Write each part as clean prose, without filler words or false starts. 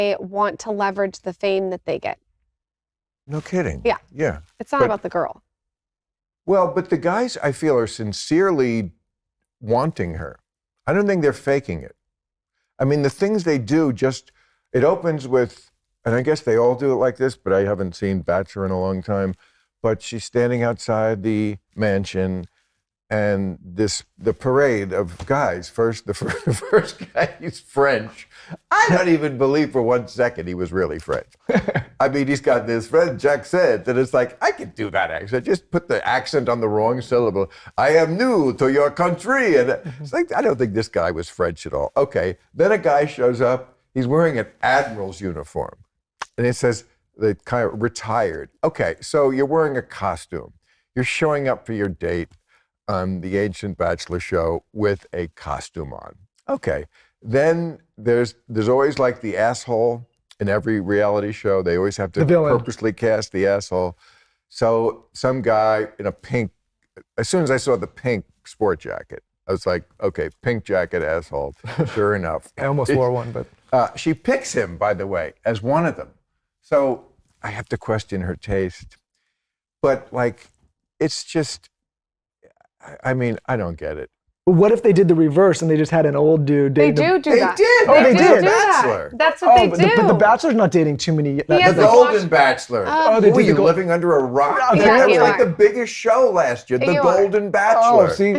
They want to leverage the fame that they get. No kidding. Yeah. Yeah. It's not about the girl. Well, but the guys, I feel, are sincerely wanting her. I don't think they're faking it. I mean, the things they do it opens with, and I guess they all do it like this, but I haven't seen Bachelor in a long time, but she's standing outside the mansion and the parade of guys. The first guy, he's French. I don't even believe for 1 second he was really French. I mean, he's got this French accent, and it's like, I can do that accent. Just put the accent on the wrong syllable. I am new to your country. And it's like, I don't think this guy was French at all. Okay, then a guy shows up. He's wearing an admiral's uniform. And it says, the kind of retired. Okay, so you're wearing a costume. You're showing up for your date on the Ancient Bachelor show with a costume on. Okay, then there's always like the asshole in every reality show. They always have to purposely cast the asshole. So some guy in a pink, as soon as I saw the pink sport jacket, I was like, okay, pink jacket asshole, sure enough. I almost wore one, but. She picks him, by the way, as one of them. So I have to question her taste. But like, it's just, I mean, I don't get it. But what if they did the reverse and they just had an old dude dating They do They that. did. Oh, they did. Do Bachelor. that. That's what they do. But the Bachelor's not dating too many. The hasn't Golden watched- Bachelor. Oh, they Were did you the living under a rock? Yeah, That was you like are. the biggest show last year, the You are. Golden Bachelor. Oh, see,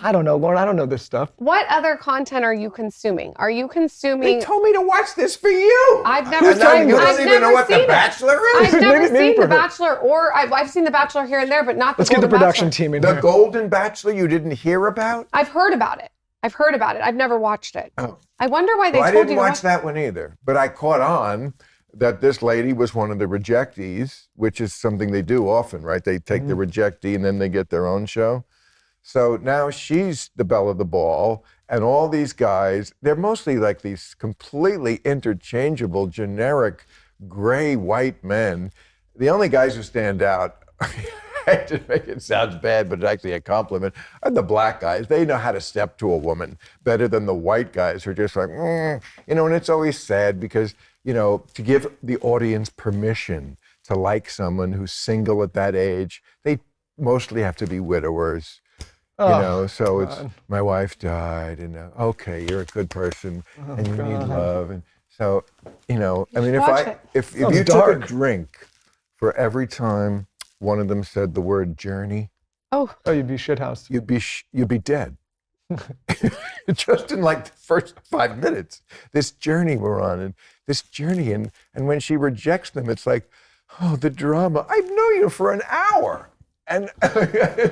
I don't know, Lauren. I don't know this stuff. What other content are you consuming? Are you They consuming? told me to watch this for you. I've never And now seen you it. don't I've even never know what seen The it. Bachelor is? I've never Maybe seen for The her. Bachelor, or I've seen The Bachelor here and there, but not the Let's get the Golden production Bachelor. team in The here. Golden Bachelor you didn't hear about? I've heard about it. I've never watched it. Oh. I wonder why they Well, I told didn't you to watch that one either, but I caught on that this lady was one of the rejectees, which is something they do often, right? They take the rejectee and then they get their own show. So now she's the belle of the ball, and all these guys, they're mostly like these completely interchangeable, generic, gray white men. The only guys who stand out, to make it sound bad, but it's actually a compliment, are the black guys. They know how to step to a woman better than the white guys who are just like, you know, and it's always sad because, you know, to give the audience permission to like someone who's single at that age, they mostly have to be widowers. You know, so it's, my wife died, and okay, you're a good person, and you need love. And so, you know, I mean, watch it. if Sounds you dark. took a drink for every time one of them said the word journey, Oh, You'd be shithoused. you'd be dead. Just in like the first 5 minutes, this journey we're on, and when she rejects them, it's like, oh, the drama. I've known you for an hour, and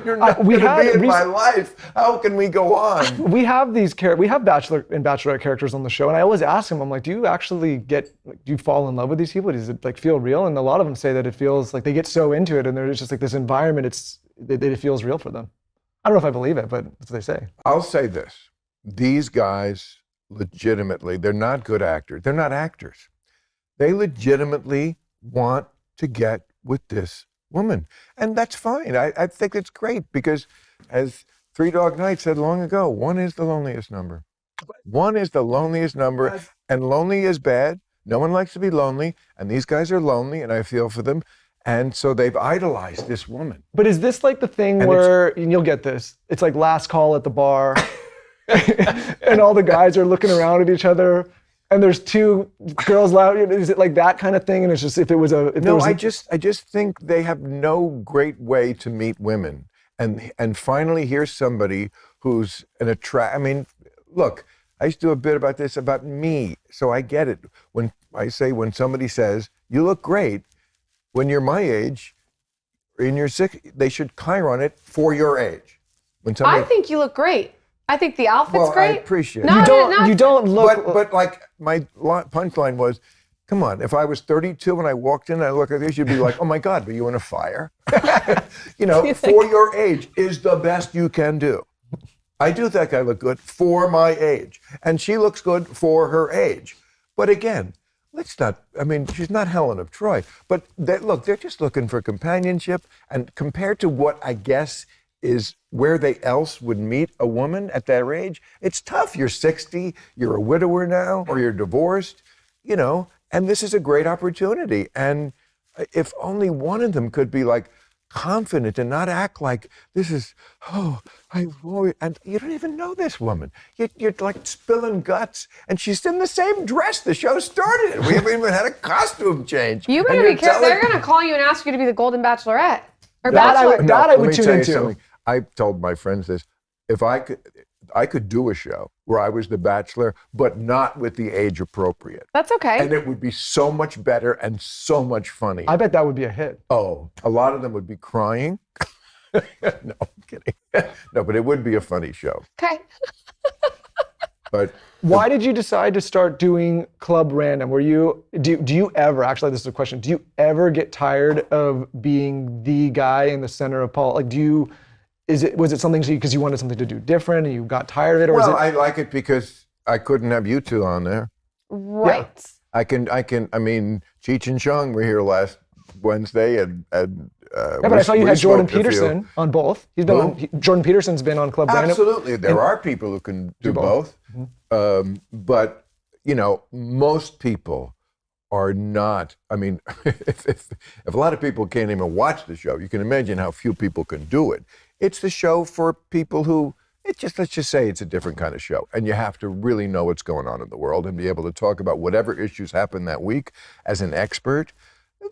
you're not we going to had- be in we- my life. How can we go on? We have we have Bachelor and Bachelorette characters on the show, and I always ask them, I'm like, do you actually do you fall in love with these people? Does it like feel real? And a lot of them say that it feels like they get so into it, and there's just like this environment, it feels real for them. I don't know if I believe it, but that's what they say. I'll say this. These guys, legitimately, they're not good actors. They're not actors. They legitimately want to get with this woman. And that's fine. I think it's great because, as Three Dog Night said long ago, one is the loneliest number. One is the loneliest number, and lonely is bad. No one likes to be lonely, and these guys are lonely, and I feel for them. And so they've idolized this woman. But is this like the thing where, and you'll get this, it's like last call at the bar, and all the guys are looking around at each other, and there's two girls loud. Is it like that kind of thing? And it's just, I just think they have no great way to meet women. And finally here's somebody who's I mean, look, I used to do a bit about this, about me, so I get it. When somebody says, you look great, when you're my age, in your 60s, they should chyron it for your age. I think you look great. I think the outfit's great. I appreciate it. You don't look. But like my punchline was, come on, if I was 32 and I walked in and I look at this, you'd be like, oh my God, were you in a fire? You know, for your age is the best you can do. I do think I look good for my age. And she looks good for her age. But again, she's not Helen of Troy. But they're just looking for companionship. And compared to what I guess is where they else would meet a woman at that age, it's tough. You're 60, you're a widower now, or you're divorced, you know, And this is a great opportunity. And if only one of them could be like confident and not act like this is, and you don't even know this woman. You're like spilling guts, and she's in the same dress the show started. We haven't even had a costume change. You better be careful. They're going to call you and ask you to be the Golden Bachelorette. Or That I Bachelor. would- that I would let me tune tell you into. something. I told my friends this. If I could do a show where I was the Bachelor, but not with the age appropriate. That's okay. And it would be so much better and so much funnier. I bet that would be a hit. Oh, a lot of them would be crying. No, I'm kidding. No, but it would be a funny show. Okay. But Why did you decide to start doing Club Random? Do you ever, actually this is a question, do you ever get tired of being the guy in the center of Paul? Like was it something because you wanted something to do different and you got tired of it? Or well, is it, I like it because I couldn't have you two on there. Right. I mean, Cheech and Chong were here last Wednesday, and but I saw you had Jordan Peterson on both. He's been Jordan Peterson's been on Club Random. Absolutely, there are people who can do both. But most people are not. I mean, if a lot of people can't even watch the show, you can imagine how few people can do it. It's the show for people who. Let's just say it's a different kind of show, and you have to really know what's going on in the world and be able to talk about whatever issues happen that week as an expert.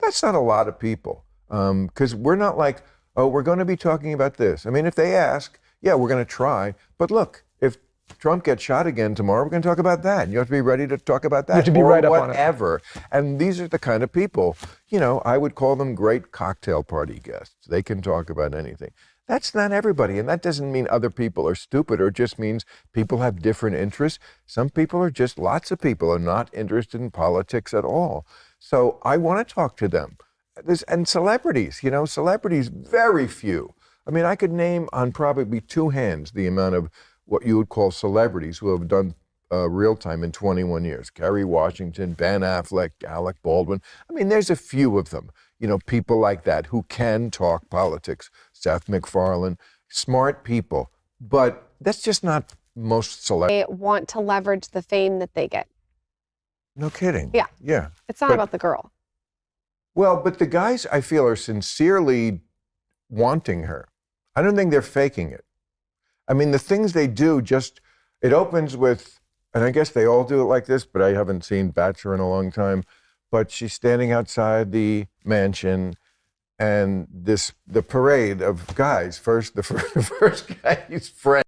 That's not a lot of people, because we're not like, oh, we're going to be talking about this. I mean, if they ask, yeah, we're going to try. But look, if Trump gets shot again tomorrow, we're going to talk about that. And you have to be ready to talk about that. You have to be right up on it. Whatever. And these are the kind of people, I would call them great cocktail party guests. They can talk about anything. That's not everybody, and that doesn't mean other people are stupid, or it just means people have different interests. Some people lots of people are not interested in politics at all. So I want to talk to them. And celebrities, celebrities, very few. I mean, I could name on probably two hands the amount of what you would call celebrities who have done real time in 21 years. Kerry Washington, Ben Affleck, Alec Baldwin. I mean, there's a few of them. People like that who can talk politics. Seth MacFarlane, smart people. But that's just not most celebrities. They want to leverage the fame that they get. No kidding. Yeah. Yeah. It's not about the girl. Well, but the guys, I feel, are sincerely wanting her. I don't think they're faking it. I mean, the things they do it opens with, and I guess they all do it like this, but I haven't seen Bachelor in a long time. But she's standing outside the mansion, and the parade of guys. First, the first guy's friend.